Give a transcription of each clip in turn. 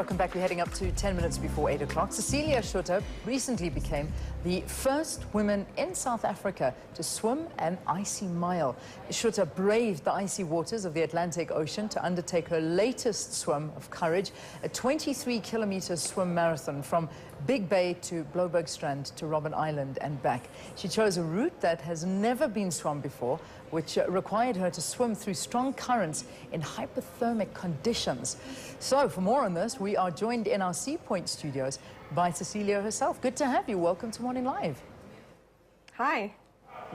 Welcome back. We're heading up to 10 minutes before 8 o'clock. Cecilia Schutte recently became the first woman in South Africa to swim an icy mile. Schutte braved the icy waters of the Atlantic Ocean to undertake her latest swim of courage, a 23-kilometer swim marathon from Big Bay to Strand to Robben Island and back. She chose a route that has never been swum before, which required her to swim through strong currents in hypothermic conditions. So for more on this, we are joined in our Sea Point studios by Cecilia herself. Good to have you. Welcome to Morning Live. Hi.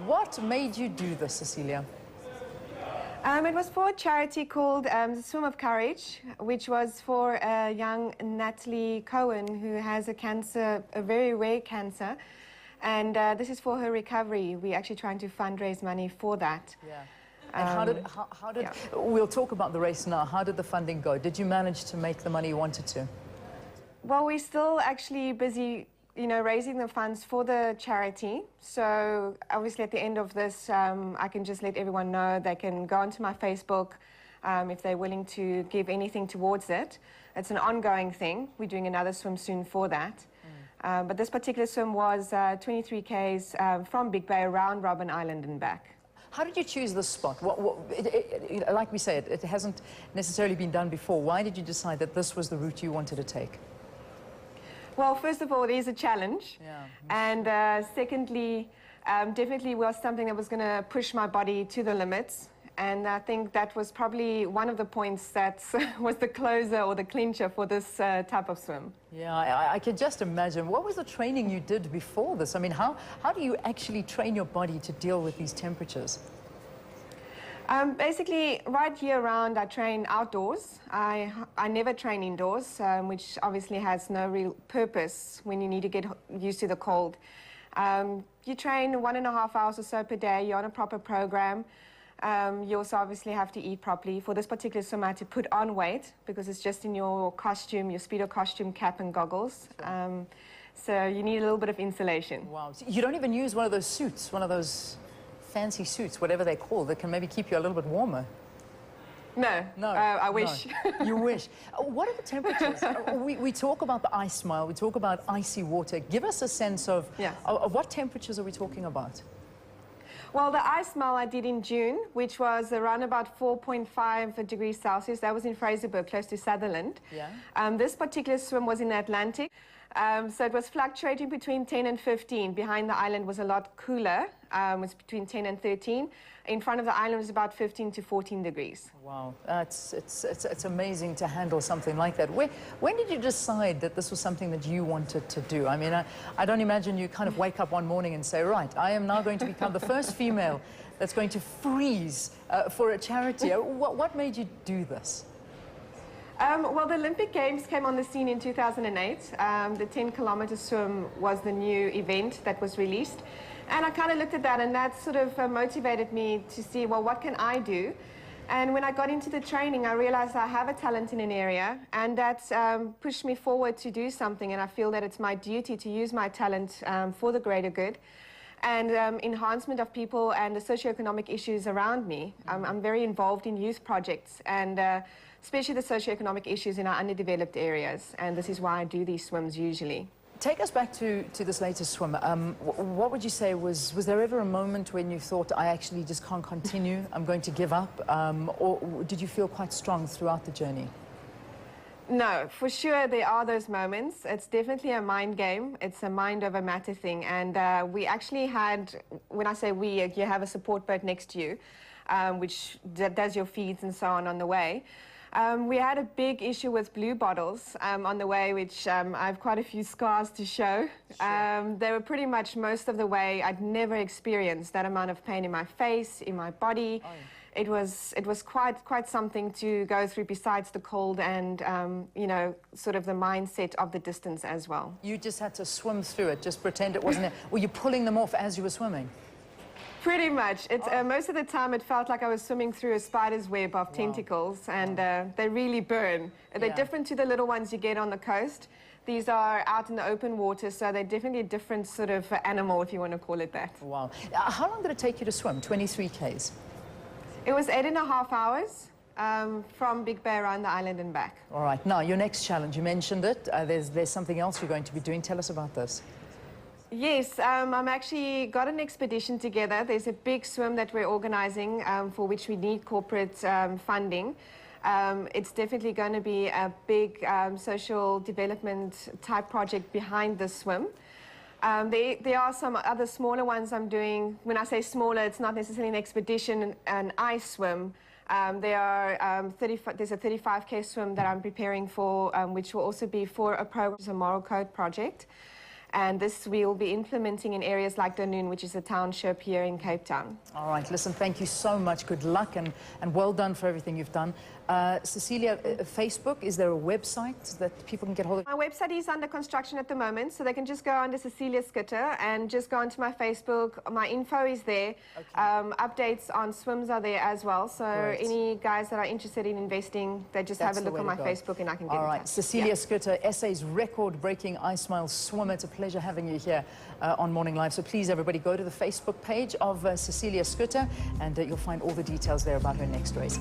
What made you do this, Cecilia? It was for a charity called the Swim of Courage, which was for a young Natalie Cohen who has a cancer, a very rare cancer. And this is for her recovery. We're actually trying to fundraise money for that. Yeah. And how did we'll talk about the race now. How did the funding go? Did you manage to make the money you wanted to? Well, we're still actually busy, raising the funds for the charity. So obviously at the end of this, I can just let everyone know they can go onto my Facebook if they're willing to give anything towards it. It's an ongoing thing. We're doing another swim soon for that. But this particular swim was 23 Ks from Big Bay around Robben Island and back. How did you choose this spot? Like we said, it hasn't necessarily been done before. Why did you decide that this was the route you wanted to take? Well, first of all, it is a challenge. Yeah. And secondly, definitely was something that was going to push my body to the limits. And I think that was probably one of the points that was the closer or the clincher for this type of swim. Yeah, I can just imagine. What was the training you did before this? I mean, how do you actually train your body to deal with these temperatures? Basically, right year-round, I train outdoors. I never train indoors, which obviously has no real purpose when you need to get used to the cold. You train 1.5 hours or so per day. You're on a proper program. You also obviously have to eat properly. For this particular swim, I had to put on weight because it's just in your costume, your Speedo costume, cap and goggles. Sure. So you need a little bit of insulation. Wow. So you don't even use one of those suits, one of those fancy suits, whatever they're called, that can maybe keep you a little bit warmer? No. No. I wish. No. You wish. What are the temperatures? We talk about the ice mile, we talk about icy water. Give us a sense of what temperatures are we talking about? Well, the ice mile I did in June, which was around about 4.5 degrees Celsius. That was in Fraserburg, close to Sutherland. Yeah. This particular swim was in the Atlantic. So it was fluctuating between 10 and 15. Behind the island was a lot cooler. It was between 10 and 13. In front of the island was about 15 to 14 degrees. Wow, it's amazing to handle something like that. When did you decide that this was something that you wanted to do? I mean, I don't imagine you kind of wake up one morning and say, right, I am now going to become the first female that's going to freeze for a charity. What made you do this? Well, the Olympic Games came on the scene in 2008. The 10-kilometer swim was the new event that was released. And I kind of looked at that, and that sort of motivated me to see, well, what can I do? And when I got into the training, I realized I have a talent in an area, and that pushed me forward to do something. And I feel that it's my duty to use my talent for the greater good and enhancement of people and the socioeconomic issues around me. I'm very involved in youth projects, and especially the socioeconomic issues in our underdeveloped areas. And this is why I do these swims usually. Take us back to this latest swim. What would you say was there ever a moment when you thought, I actually just can't continue, I'm going to give up? Or did you feel quite strong throughout the journey? No, for sure there are those moments. It's definitely a mind game. It's a mind over matter thing. And we actually had, when I say we, you have a support boat next to you, which does your feeds and so on the way. We had a big issue with blue bottles on the way, which I have quite a few scars to show. Sure. They were pretty much most of the way. I'd never experienced that amount of pain in my face, in my body. Oh. It was quite something to go through, besides the cold and sort of the mindset of the distance as well. You just had to swim through it, just pretend it wasn't there. Were you pulling them off as you were swimming? Pretty much. Most of the time it felt like I was swimming through a spider's web of tentacles, and they really burn. They're different to the little ones you get on the coast. These are out in the open water, so they're definitely a different sort of animal, if you want to call it that. Wow. How long did it take you to swim? 23 Ks? It was 8.5 hours. from Big Bay around the island and back. All right. Now, your next challenge, you mentioned it. There's something else you're going to be doing. Tell us about this. Yes, I'm actually got an expedition together. There's a big swim that we're organizing for which we need corporate funding. It's definitely going to be a big social development type project behind this swim. There are some other smaller ones I'm doing. When I say smaller, it's not necessarily an expedition, an ice swim. There's a 35K swim that I'm preparing for, which will also be for a program, a moral code project. And this we will be implementing in areas like Dunoon, which is a township here in Cape Town. All right, listen, thank you so much. Good luck and well done for everything you've done. Cecilia, Facebook, is there a website that people can get hold of? My website is under construction at the moment, so they can just go under Cecilia Schutte and just go onto my Facebook. My info is there. Okay. Updates on swims are there as well, so great. Any guys that are interested in investing, they just have a look on my Facebook and I can get All in right, touch. Cecilia Schutte, SA's record-breaking ice mile swimmer. It's a pleasure having you here on Morning Live. So please, everybody, go to the Facebook page of Cecilia Schutte and you'll find all the details there about her next race.